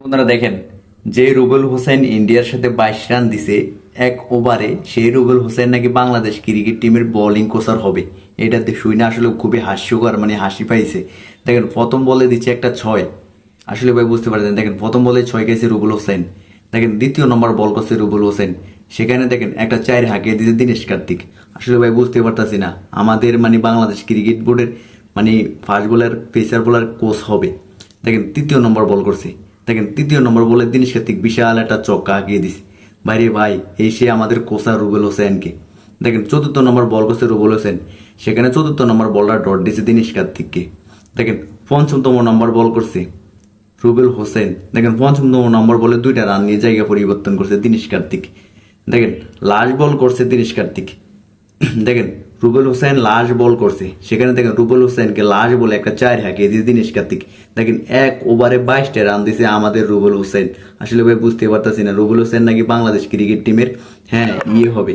বন্ধুরা দেখেন, যে রুবেল হোসেন ইন্ডিয়ার সাথে 22 রান দিছে এক ওভারে, সেই রুবেল হোসেন নাকি বাংলাদেশ ক্রিকেট টিমের বোলিং কোচার হবে। এটা শুনে আসলে খুবই হাস্যকর, মানে হাসি পাইছে। দেখেন প্রথম বলে দিচ্ছে একটা 6, আসলে ভাই বুঝতে পারছেন। দেখেন প্রথম বলে 6 গেছে রুবেল হোসেন। দেখেন দ্বিতীয় নম্বর বল করছে রুবেল হোসেন, সেখানে দেখেন একটা 4 হাঁকিয়ে দিতে দীনেশ কার্তিক। আসলে ভাই বুঝতে পারতাছি না আমাদের মানে বাংলাদেশ ক্রিকেট বোর্ডের মানে fast bowler pacer bowler coach হবে। দেখেন তৃতীয় নম্বর বল করছে, দেখেন তৃতীয় নম্বর বলে দীনেশ কার্তিক বিশাল একটা চক্কা আঁকিয়ে দিছে। বাইরে ভাই এই সে আমাদের কোচার রুবেল হোসেনকে। দেখেন চতুর্থ নম্বর বল করছে রুবেল হোসেন, সেখানে চতুর্থ নম্বর বলটা ডট দিছে দীনেশ কার্তিককে। দেখেন পঞ্চমতম নম্বর বল করছে রুবেল হোসেন, দেখেন পঞ্চমতম নম্বর বলে 2টা রান নিয়ে জায়গা পরিবর্তন করছে দীনেশ কার্তিক। দেখেন লাস্ট বল করছে দীনেশ কার্তিক। দেখেন রুবেল হোসেন লাস্ট বল করছে, সেখানে দেখেন রুবেল হোসেনকে লাস্ট বলে একটা 4 হাঁকিয়ে দিয়েছে দীনেশ কার্তিক। দেখেন এক ওভারে 22টা রান দিছে আমাদের রুবেল হোসেন। আসলে ভাই বুঝতে পারতাছি না রুবেল হোসেন নাকি বাংলাদেশ ক্রিকেট টিমের হ্যাঁ হবে।